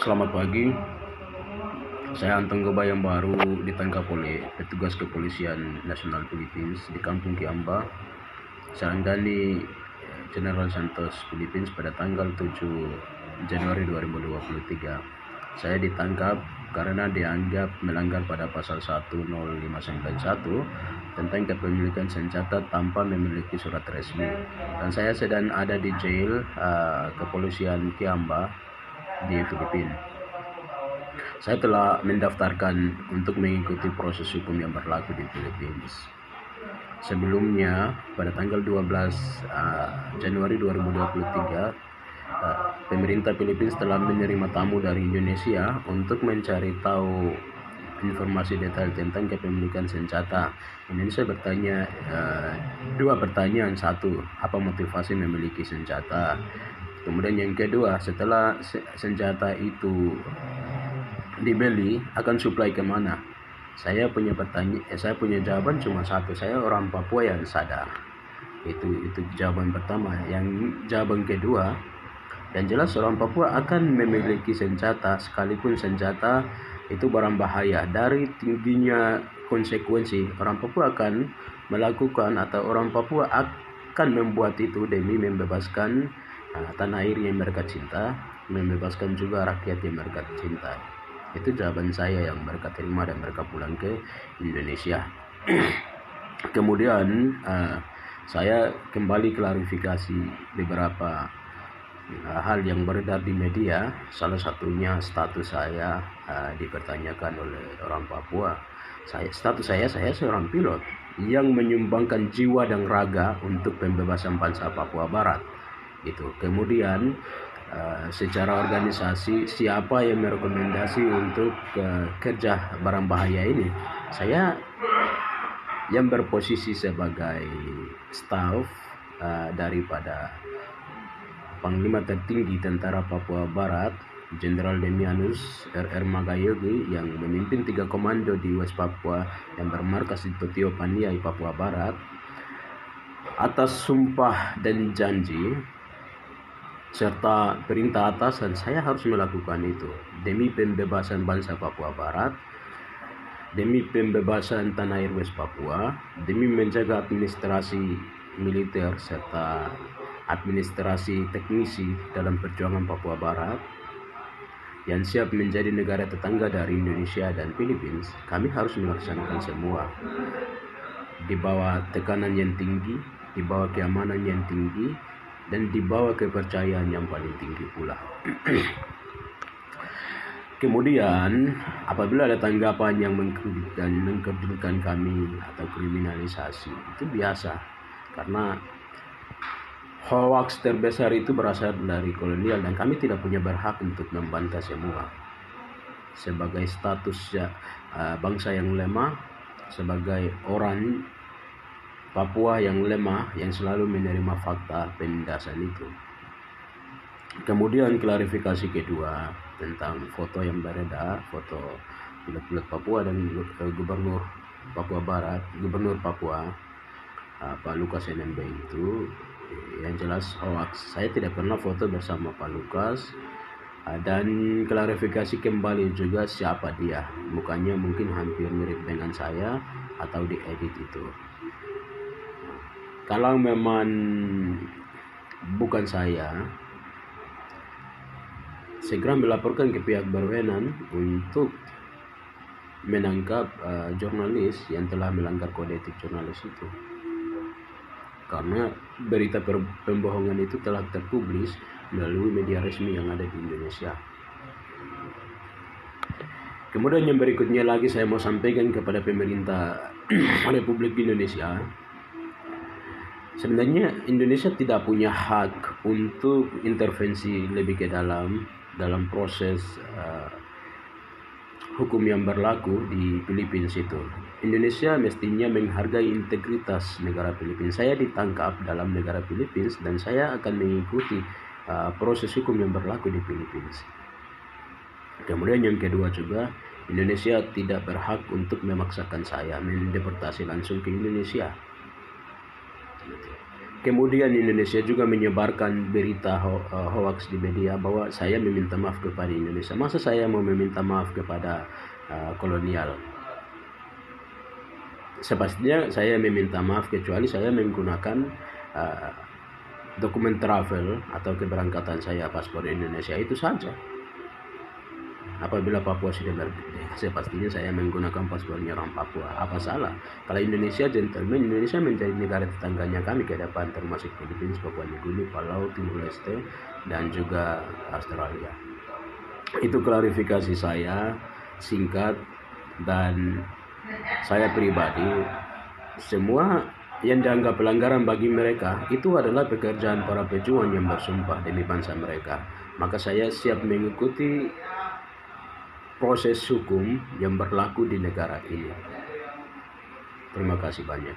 Selamat pagi, saya Anteng Geba yang baru ditangkap oleh petugas kepolisian nasional Philippines di Kampung Kiamba, Sarangani, General Santos, Philippines pada tanggal 7 Januari 2023. Saya ditangkap karena dianggap melanggar pada pasal 10591 tentang kepemilikan senjata tanpa memiliki surat resmi, dan saya sedang ada di jail kepolisian Kiamba di Filipina. Saya telah mendaftarkan untuk mengikuti proses hukum yang berlaku di Philippines. Sebelumnya, pada tanggal 12 Januari 2023, pemerintah Philippines telah menerima tamu dari Indonesia untuk mencari tahu informasi detail tentang kepemilikan senjata. Indonesia bertanya dua pertanyaan. Satu, apa motivasi memiliki senjata? Kemudian yang kedua, setelah senjata itu dibeli, akan supply kemana? Saya punya jawaban cuma satu, saya orang Papua yang sadar. Itu jawaban pertama. Yang jawaban kedua, yang jelas orang Papua akan memiliki senjata, sekalipun senjata itu barang bahaya. Dari tingginya konsekuensi, orang Papua akan melakukan, atau orang Papua akan membuat itu demi membebaskan tanah air yang mereka cinta, membebaskan juga rakyat yang mereka cinta. Itu jawaban saya yang mereka terima dan mereka pulang ke Indonesia. Kemudian saya kembali klarifikasi beberapa hal yang beredar di media. Salah satunya status saya dipertanyakan oleh orang Papua. Status saya seorang pilot yang menyumbangkan jiwa dan raga untuk pembebasan bangsa Papua Barat. Itu. Kemudian secara organisasi, siapa yang merekomendasi untuk kerja barang bahaya ini? Saya yang berposisi sebagai staf daripada Panglima Tertinggi Tentara Papua Barat, Jenderal Demianus R.R. Magayogi, yang memimpin 3 komando di West Papua yang bermarkas di Totio Paniai, Papua Barat. Atas sumpah dan janji serta perintah atasan, saya harus melakukan itu demi pembebasan bangsa Papua Barat, demi pembebasan tanah air West Papua, demi menjaga administrasi militer serta administrasi teknisi dalam perjuangan Papua Barat yang siap menjadi negara tetangga dari Indonesia dan Philippines. Kami harus melaksanakan semua di bawah tekanan yang tinggi, di bawah keamanan yang tinggi, dan di bawah kepercayaan yang paling tinggi pula. Kemudian apabila ada tanggapan yang mengkerdilkan kami atau kriminalisasi, itu biasa, karena hoax terbesar itu berasal dari kolonial dan kami tidak punya berhak untuk membantah semua. Sebagai status bangsa yang lemah, sebagai orang Papua yang lemah yang selalu menerima fakta penindasan itu. Kemudian klarifikasi kedua tentang foto yang beredar, foto pilot Papua dan Gubernur Papua Barat, Gubernur Papua Pak Lukas NMB itu, yang jelas hoax. Saya tidak pernah foto bersama Pak Lukas, dan klarifikasi kembali juga siapa dia. Mukanya mungkin hampir mirip dengan saya atau diedit itu. Kalau memang bukan saya, segera melaporkan ke pihak berwenang untuk menangkap jurnalis yang telah melanggar kode etik jurnalis itu. Karena berita pembohongan itu telah terpublis melalui media resmi yang ada di Indonesia. Kemudian yang berikutnya lagi saya mau sampaikan kepada pemerintah Republik Indonesia. Sebenarnya Indonesia tidak punya hak untuk intervensi lebih ke dalam proses hukum yang berlaku di Filipina itu. Indonesia mestinya menghargai integritas negara Filipina. Saya ditangkap dalam negara Filipina dan saya akan mengikuti proses hukum yang berlaku di Filipina. Kemudian yang kedua juga, Indonesia tidak berhak untuk memaksakan saya mendeportasi langsung ke Indonesia. Kemudian Indonesia juga menyebarkan berita hoax di media bahwa saya meminta maaf kepada Indonesia. Masa saya mau meminta maaf kepada kolonial? Sepastinya saya meminta maaf kecuali saya menggunakan dokumen travel atau keberangkatan saya paspor Indonesia itu saja. Apabila Papua sudah merdeka, sepastinya saya menggunakan paspornya orang Papua. Apa salah? Kalau Indonesia gentleman, Indonesia menjadi negara tetangganya kami ke depan, termasuk Filipina, Papua Nugini, Palau, Timur Leste, dan juga Australia. Itu klarifikasi saya singkat, dan saya pribadi, semua yang dianggap pelanggaran bagi mereka itu adalah pekerjaan para pejuang yang bersumpah demi bangsa mereka. Maka saya siap mengikuti proses hukum yang berlaku di negara ini. Terima kasih banyak.